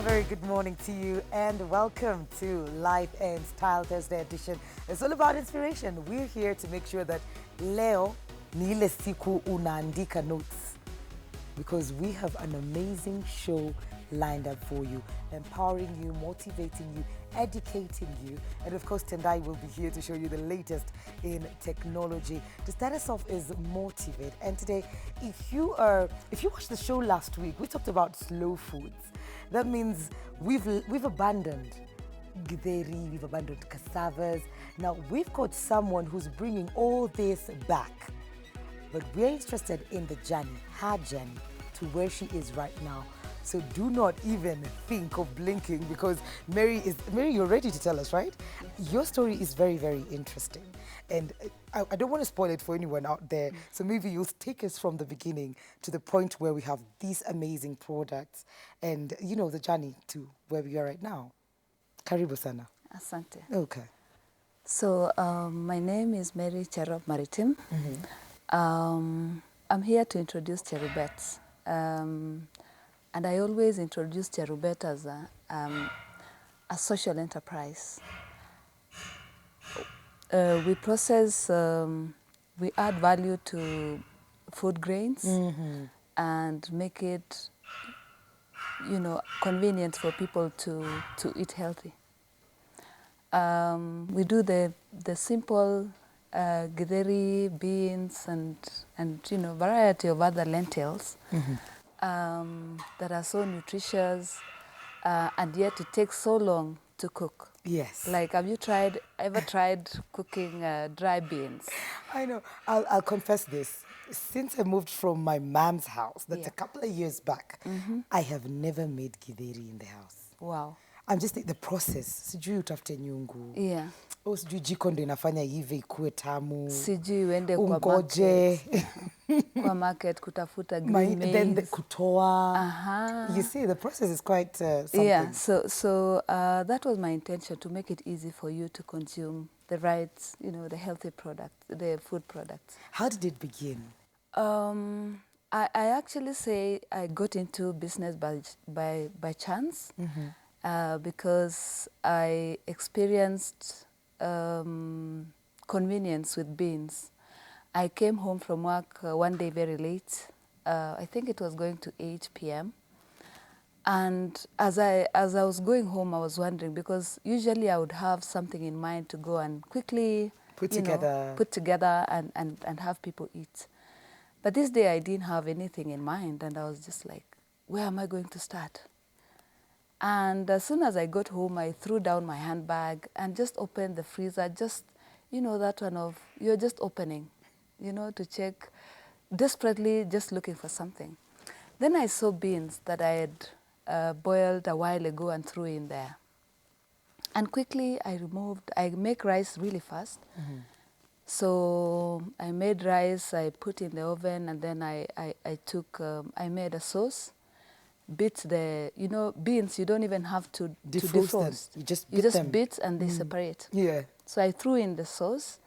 very good morning to you and welcome to Life and Style Thursday edition. It's all about inspiration. We're here to make sure that leo ni ile siku unaandika notes because we have an amazing show lined up for you, empowering you, motivating you, educating you, and of course Tendai will be here to show you the latest in technology. To start us off is Motivate, and today, if you watched the show last week, we talked about slow foods. That means we've abandoned githeri, we've abandoned cassavas. Now we've got someone who's bringing all this back. But we're interested in the journey, her journey, to where she is right now. So do not even think of blinking because Mary, you're ready to tell us, right? Yes. Your story is very, very interesting. And I don't want to spoil it for anyone out there. So maybe you'll take us from the beginning to the point where we have these amazing products and, you know, the journey to where we are right now. Karibu sana. Asante. Okay. So my name is Mary Cherop 27th. I'm here to introduce Cherubet. And I always introduce Cherubet as a social enterprise. We process, we add value to food grains and make it, you know, convenient for people to eat healthy. We do the simple githeri, beans, and you know, variety of other lentils that are so nutritious and yet it takes so long to cook. Yes. Like, have you ever tried cooking dry beans? I know. I'll confess this. Since I moved from my mom's house, that's a couple of years back, I have never made githeri in the house. Wow. I'm just the process. Sijui utafute nyungu. Yeah. O sijui jiko ndo inafanya hivi ikuwe tamu. Sijui uende kwa ungoje. Kwa market kutafuta green maize. Then kutoa. You see, the process is quite something. Yeah, so that was my intention, to make it easy for you to consume the right, you know, the healthy products, the food products. How did it begin? I actually say I got into business by chance because I experienced convenience with beans. I came home from work one day very late. I think it was going to 8 p.m. And as I was going home, I was wondering, because usually I would have something in mind to go and quickly put together and have people eat. But this day I didn't have anything in mind, and I was just like, where am I going to start? And as soon as I got home, I threw down my handbag and just opened the freezer, just, you know, that one of, you're just opening, you know, to check, desperately just looking for something. Then I saw beans that I had boiled a while ago and threw in there. And quickly I make rice really fast. So I made rice, I put in the oven, and then I made a sauce. Beat the, you know, beans, you don't even have to defrost. You just beat and they separate. Yeah. So I threw in the sauce,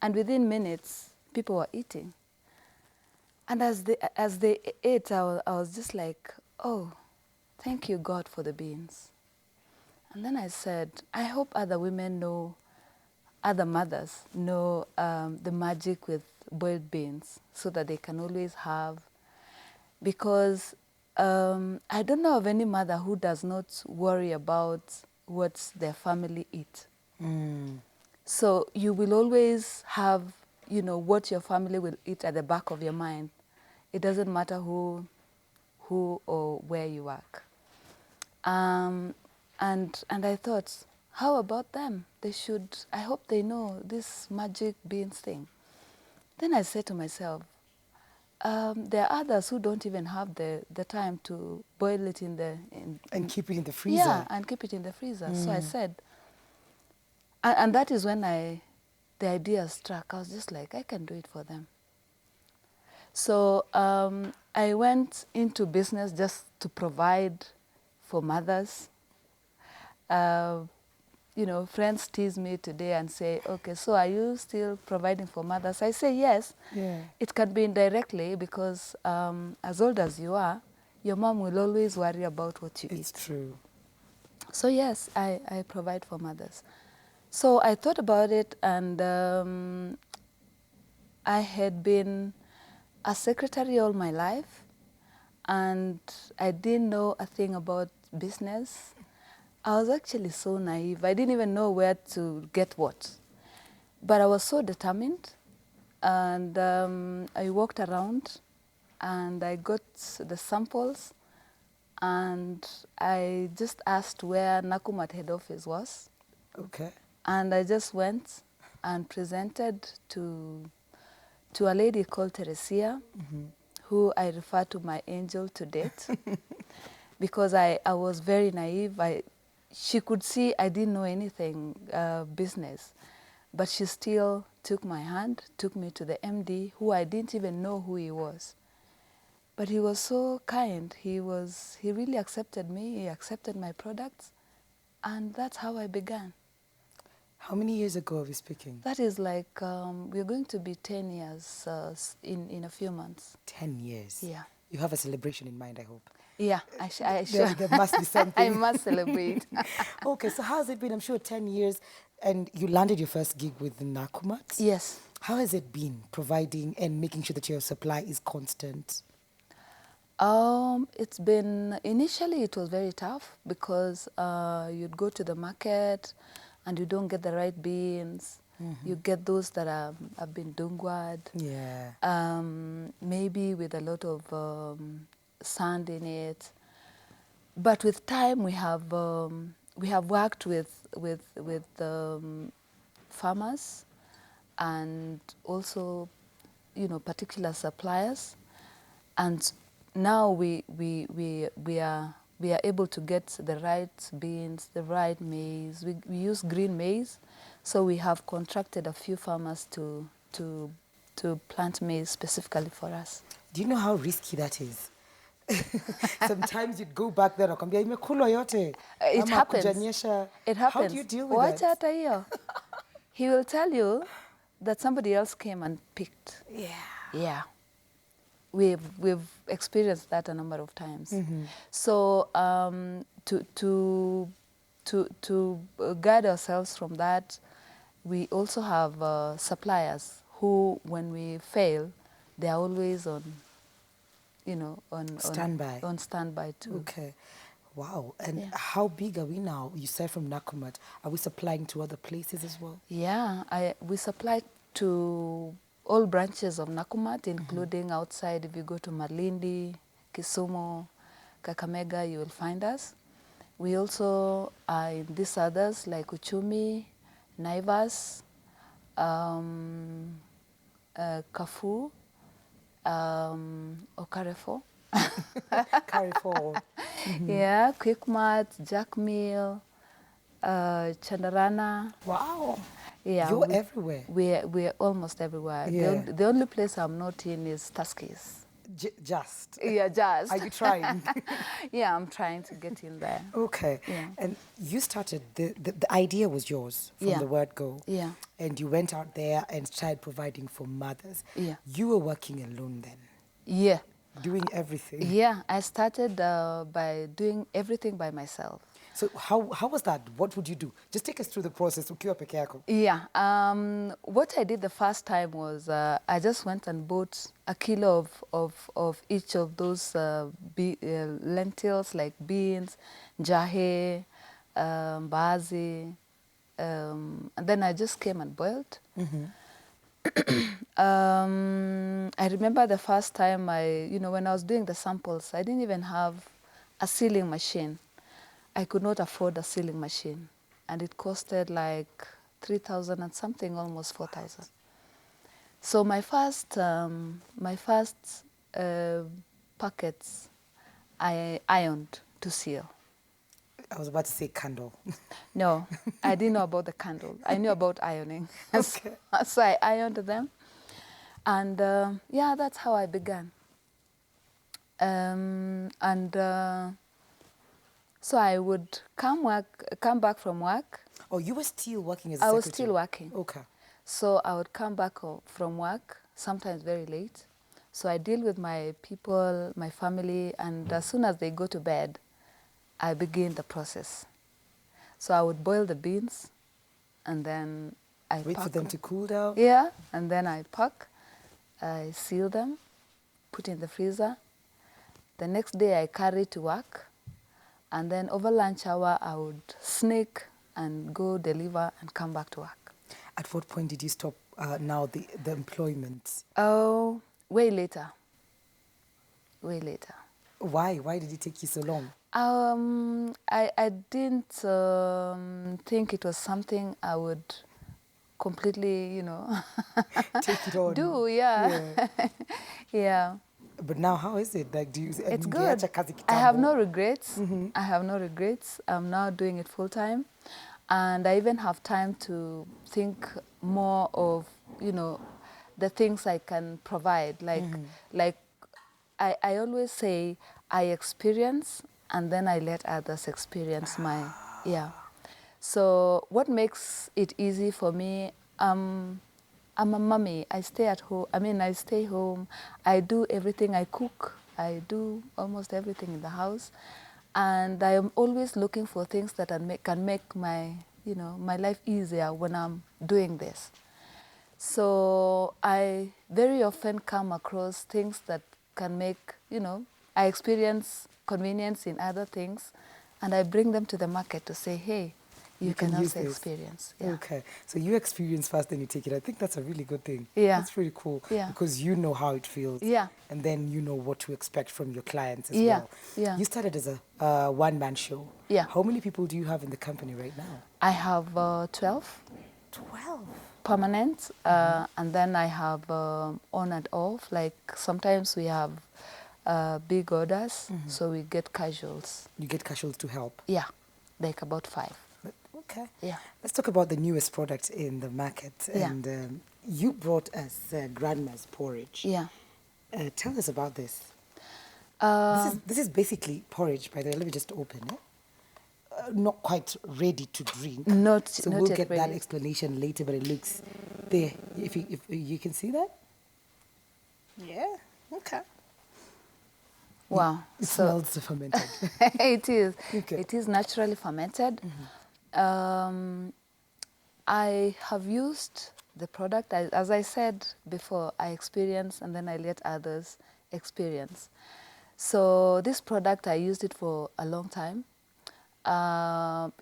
and within minutes, people were eating. And as they ate, I was just like, oh, thank you, God, for the beans. And then I said, I hope other women know, other mothers know the magic with boiled beans so that they can always have, because I don't know of any mother who does not worry about what their family eat. So you will always have, you know, what your family will eat at the back of your mind. It doesn't matter who or where you work. And I thought, how about them? I hope they know this magic beans thing. Then I said to myself, there are others who don't even have the time to boil it and keep it in the freezer. Yeah, and keep it in the freezer. So I said, and that is when the idea struck. I was just like, I can do it for them. So I went into business just to provide for mothers. You know, friends tease me today and say, okay, so are you still providing for mothers? I say yes. Yeah. It can be indirectly because as old as you are, your mom will always worry about what you eat. It's true. So yes, I provide for mothers. So I thought about it, and I had been a secretary all my life, and I didn't know a thing about business. I was actually so naive. I didn't even know where to get what. But I was so determined, and I walked around, and I got the samples, and I just asked where Nakumat head office was, Okay. and I just went and presented to a lady called Teresia, who I refer to my angel to date, because I was very naive. She could see I didn't know anything business, but she still took my hand, took me to the MD, who I didn't even know who he was. But he was so kind. He really accepted me. He accepted my products, and that's how I began. How many years ago are we speaking? That is like we're going to be 10 years in a few months. 10 years. Yeah. You have a celebration in mind, I hope. Yeah, There must be something. I must celebrate. Okay, so how has it been? I'm sure 10 years, and you landed your first gig with Nakumat. Yes. How has it been providing and making sure that your supply is constant? It's been, initially it was very tough because you'd go to the market and you don't get the right beans. You get those that have been dungwad. Yeah. Maybe with a lot of sand in it. But with time, we have worked with farmers and also, particular suppliers, and now we are able to get the right beans, the right maize. We use green maize, so we have contracted a few farmers to plant maize specifically for us. Do you know how risky that is? Sometimes you'd go back there and come, imekulwa yote. It Ama happens. kujanyesha." It How happens. do you deal with Wacha that? hata hiyo. He will tell you that somebody else came and picked. Yeah. Yeah. We've experienced that a number of times. So to guide ourselves from that, we also have suppliers who, when we fail, they are always on Standby. on standby too. Okay. Wow. And Yeah. how big are we now? You said from Nakumat. Are we supplying to other places as well? Yeah, we supply to all branches of Nakumat, including outside. If you go to Malindi, Kisumu, Kakamega, you will find us. We also are in these others like Uchumi, Naivas, Kafu, Okarefo. Carry forward. Yeah, Quickmart, Jackmill, Chandarana. Wow. Yeah, You're everywhere. We're almost everywhere. Yeah. The only place I'm not in is Tuskies. Just. Yeah, just. Are you trying? Yeah, I'm trying to get in there. Okay. Yeah. And you started, the idea was yours from Yeah. the word go. Yeah. And you went out there and started providing for mothers. Yeah. You were working alone then, Yeah. doing everything. Yeah, I started by doing everything by myself. So how was that? What would you do? Just take us through the process. Ukiwa peke yako. Yeah. What I did the first time was I just went and bought a kilo of each of those lentils, like beans, jahe, mbaazi, and then I just came and boiled. I remember the first time when I was doing the samples, I didn't even have a sealing machine. I could not afford a sealing machine, and it costed like 3,000 and something, almost 4,000. So my first packets, I ironed to seal. I was about to say candle. No, I didn't know about the candle. I knew about ironing. Okay. So I ironed them, and yeah, that's how I began. So I would come back from work. Oh, you were still working as a I secretary? was still working. Okay. So I would come back from work, sometimes very late. So I deal with my people, my family, and as soon as they go to bed, I begin the process. So I would boil the beans, and then I Wait pack for them to cool down. Yeah, and then I pack, I seal them, put in the freezer. The next day I carry to work, and then over lunch hour I would sneak and go deliver and come back to work. At what point did you stop now the employment? Oh, way later. Way later. Why? Why did it take you so long? I didn't think it was something I would completely, Take it on. do. Yeah. Yeah. But now, how is it? Like, do you? It's good. I have no regrets. I have no regrets. I'm now doing it full time, and I even have time to think more of the things I can provide. Like I always say, I experience and then I let others experience my yeah. So what makes it easy for me? I'm a mommy. I stay at home. I stay home. I do everything. I cook. I do almost everything in the house, and I am always looking for things that can make my my life easier when I'm doing this. So I very often come across things that can make I experience convenience in other things, and I bring them to the market to say, hey, you can use also this. experience. Yeah. Okay, so you experience first, then you take it. I think that's a really good thing. Yeah. That's pretty cool. Yeah. Because you know how it feels. Yeah. And then you know what to expect from your clients as Yeah. well. Yeah. You started as a one-man show. Yeah. How many people do you have in the company right now? I have 12 12. permanent, and then I have on and off. Like sometimes we have big orders, so we get casuals. You get casuals to help. Yeah, like about 5. Okay. Yeah. Let's talk about the newest product in the market. Yeah. And you brought us Grandma's porridge. Yeah. Tell us about this. Um, This is basically porridge, by the way. Let me just open it. Not quite ready to drink. So not we'll yet get that ready. explanation later, but it looks there. If you can see that? Yeah. Okay. Wow. It So smells fermented. it is. Okay. It is naturally fermented. I have used the product. As I said before, I experience and then I let others experience. So this product, I used it for a long time.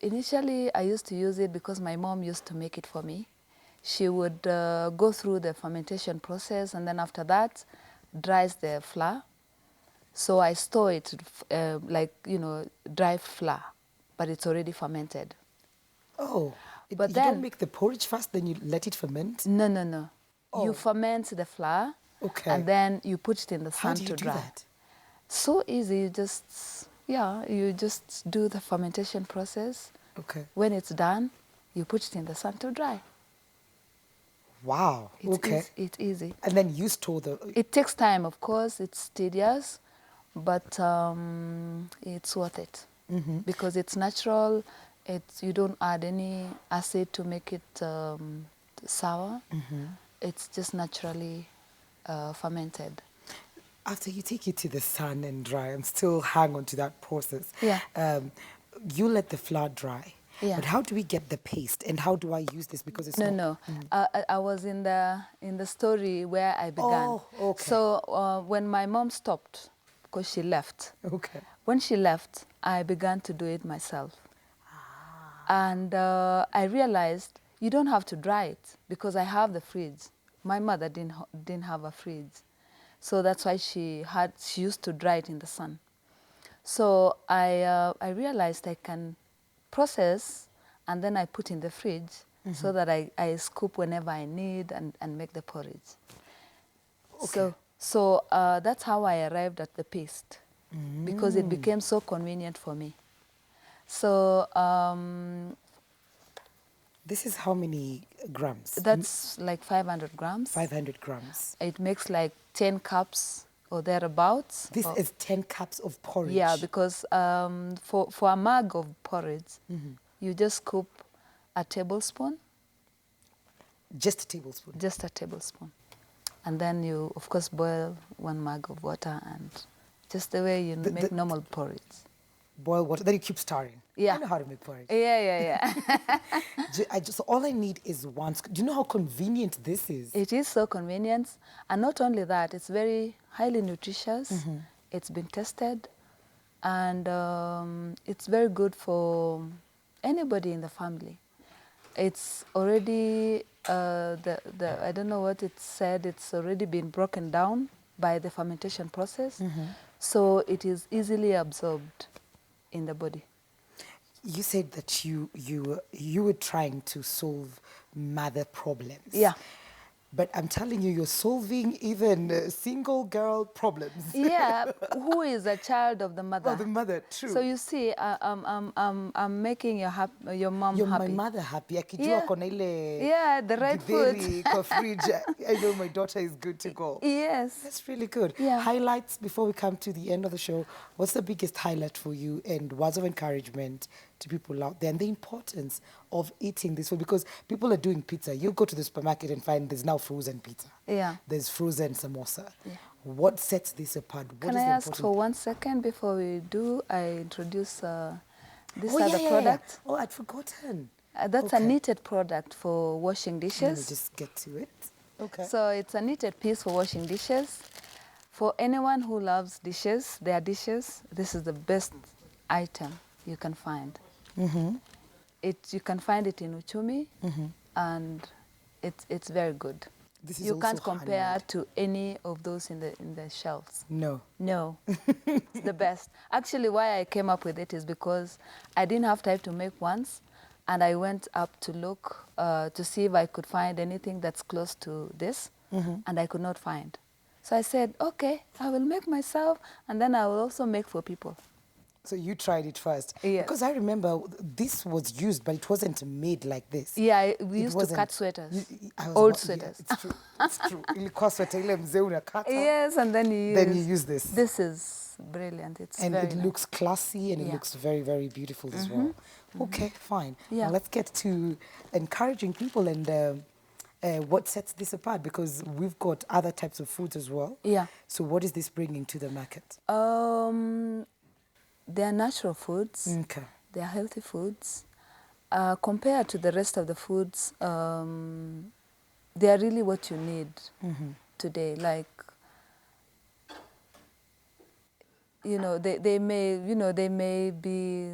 Initially, I used to use it because my mom used to make it for me. She would go through the fermentation process, and then after that, dries the flour. So I store it like, dry flour, but it's already fermented. Oh. But you then- don't make the porridge first, then you let it ferment? No, no, no. Oh. You ferment the flour, Okay. and then you put it in the How sun do you to do dry. that? So easy. You just do the fermentation process. Okay. When it's done, you put it in the sun to dry. Wow. It's okay. It's easy. And then you store the... It takes time, of course. It's tedious, but it's worth it because it's natural. You don't add any acid to make it sour. It's just naturally fermented. After you take it to the sun and dry, and still hang on to that process, Yeah. You let the flour dry. Yeah. But how do we get the paste, and how do I use this? Because it's No, not... no. I was in the story where I began. Oh, okay. So when my mom stopped, because she left. Okay. When she left, I began to do it myself. And I realized you don't have to dry it because I have the fridge. My mother didn't have a fridge. So that's why she used to dry it in the sun. So I realized I can process and then I put in the fridge so that I scoop whenever I need and make the porridge. Okay. So that's how I arrived at the paste because it became so convenient for me. So This is how many grams? that's like 500 grams. 500 grams. It makes like 10 cups or thereabouts. This is 10 cups of porridge. Yeah, because for a mug of porridge, you just scoop a tablespoon. Just a tablespoon. Just a tablespoon. And then you, of course, boil 1 mug of water and just the way you make normal porridge. boil water, then you keep stirring. Yeah. I know how to make porridge. Yeah. All I need is one. Do you know how convenient this is? It is so convenient. And not only that, it's very highly nutritious. It's been tested. And it's very good for anybody in the family. It's already, I don't know what it said, it's already been broken down by the fermentation process. So it is easily absorbed in the body. You said that you were trying to solve mother problems. Yeah. But I'm telling you, you're solving even single girl problems. Yeah, who is a child of the mother? Well, the mother, true. So you see, I'm making your mom You're happy. my mother happy. Akijua Yeah. kona ile Yeah, the right food. githeri kwa fridge. I know my daughter is good to go. Yes. That's really good. Yeah. Highlights before we come to the end of the show. What's the biggest highlight for you and words of encouragement to people out there and the importance of eating this food? Because people are doing pizza. You go to the supermarket and find there's now frozen pizza. Yeah. There's frozen samosa. Yeah. What sets this apart? What Can is I the ask important- for 1 second before we do? I introduce this Oh, other yeah. product. Oh, I'd forgotten. That's a Okay. knitted product for washing Let me dishes. just get to it. Okay. So it's a knitted piece for washing dishes. For anyone who loves dishes, their dishes, this is the best item you can find. You can find it in Uchumi, and it's very good. This is You also can't compare to any of those in the shelves. No. No, it's the best. Actually, why I came up with it is because I didn't have time to make once, and I went up to look to see if I could find anything that's close to this, and I could not find. So I said, okay, I will make myself, and then I will also make for people. So you tried it first. Yeah. Because I remember this was used, but it wasn't made like this. Yeah, we It used to wasn't- cut sweaters, I was old about- yeah, sweaters. it's true. It's true. Ilikuwa sweater ile mzee unakata. Yes, and then you use, Then you use this. This is brilliant. It's And very it nice. looks classy and it Yeah. looks very, very beautiful as well. Okay, fine. Yeah. Now let's get to encouraging people and what sets this apart, because we've got other types of foods as well. Yeah. So what is this bringing to the market? They are natural foods. Okay. They are healthy foods. Compared to the rest of the foods, they are really what you need today. Like, they may be,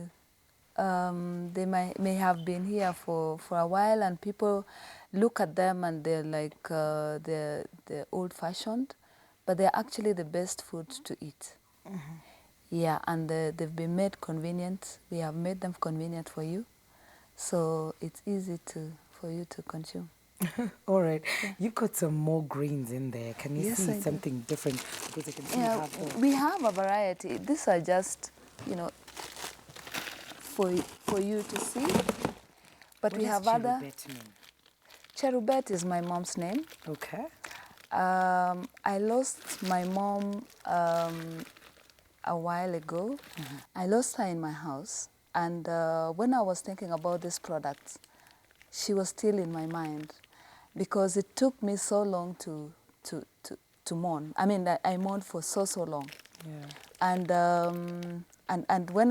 they may have been here for a while, and people look at them and they're like they're old-fashioned, but they're actually the best food to eat. Yeah, and they've been made convenient. We have made them convenient for you, so it's easy for you to consume. All right. You've got some more grains in there. Can you Yes, I see do. something different? Because I can see you Yeah, have more. we have a variety. These are just, for you to see. But What we does have other. cherubet mean? Cherubet is my mom's name. Okay. I lost my mom a while ago. I lost her in my house. And when I was thinking about this product, she was still in my mind, because it took me so long to mourn. I mean, I mourned for so long. Yeah. And when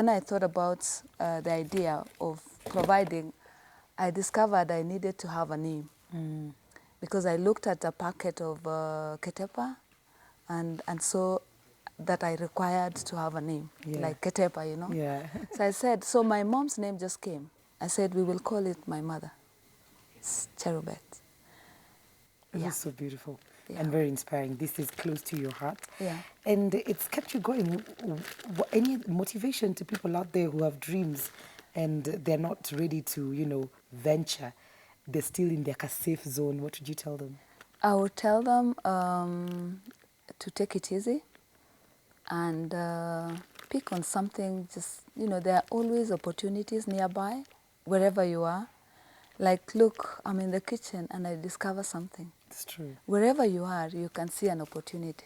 I thought about the idea of providing, I discovered I needed to have a name. Because I looked at a packet of ketepa and saw that I required to have a name, Yeah. like ketepa, Yeah. So I said, so my mom's name just came. I said, we will call it my mother. It's Cherubet. This Yeah. is so beautiful Yeah. and very inspiring. This is close to your heart. Yeah. And it's kept you going. Any motivation to people out there who have dreams and they're not ready to, venture? They're still in their safe zone. What would you tell them? I would tell them to take it easy and pick on something. Just, there are always opportunities nearby, wherever you are. Like, look, I'm in the kitchen and I discover something. It's true. Wherever you are, you can see an opportunity.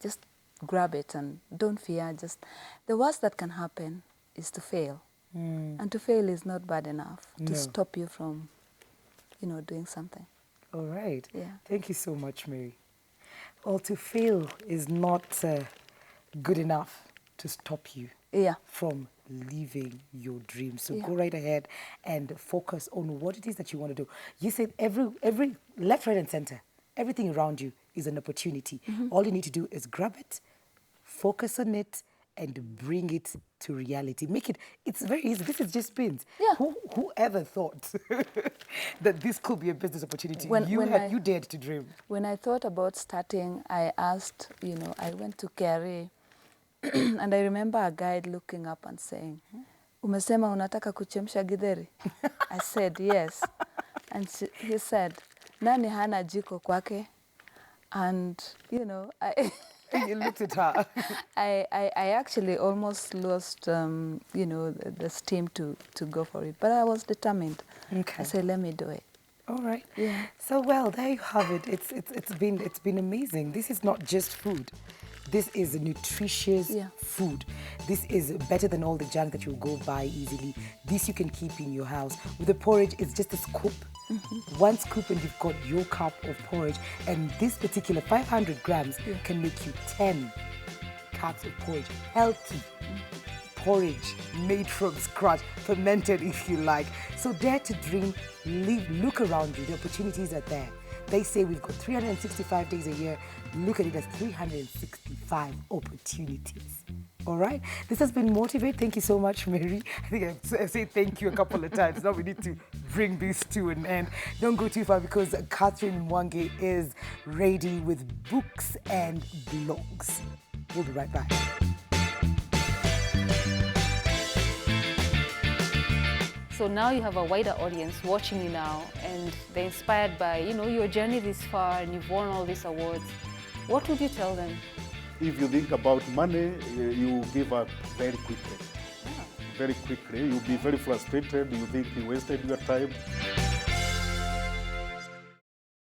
Just grab it and don't fear. The worst that can happen is to fail. And to fail is not bad enough to No. stop you from, doing something. All right. Yeah. Thank you so much, Mary. Well, to fail is not good enough to stop you Yeah. from living your dreams. So Yeah. go right ahead and focus on what it is that you want to do. You said every left, right, and center, everything around you is an opportunity. All you need to do is grab it, focus on it, and bring it to reality. Make it, it's very easy. This is just spins. Yeah. Whoever thought that this could be a business opportunity? You dared to dream. When I thought about starting, I asked, I went to Kerry, and I remember a guide looking up and saying, umesema unataka kuchemsha githeri? I said, yes. And he said, nani hana jiko kwake? And, You looked at her. I actually almost lost, the steam to go for it. But I was determined. Okay. I said, let me do it. All right. Yeah. So, well, there you have it. It's been amazing. This is not just food. This is nutritious food. This is better than all the junk that you'll go buy easily. This you can keep in your house. With the porridge, it's just a scoop. One scoop and you've got your cup of porridge. And this particular 500 grams can make you 10 cups of porridge. Healthy porridge made from scratch, fermented if you like. So dare to dream, live, look around you. The opportunities are there. They say we've got 365 days a year. Look at it as 365 opportunities. All right? This has been Motivate. Thank you so much, Mary. I think I've said thank you a couple of times. Now we need to bring this to an end. Don't go too far because Catherine Mwangi is ready with books and blogs. We'll be right back. So now you have a wider audience watching you now, and they're inspired by, your journey this far, and you've won all these awards. What would you tell them? If you think about money, you give up very quickly. Very quickly. You'll be very frustrated. You think you wasted your time.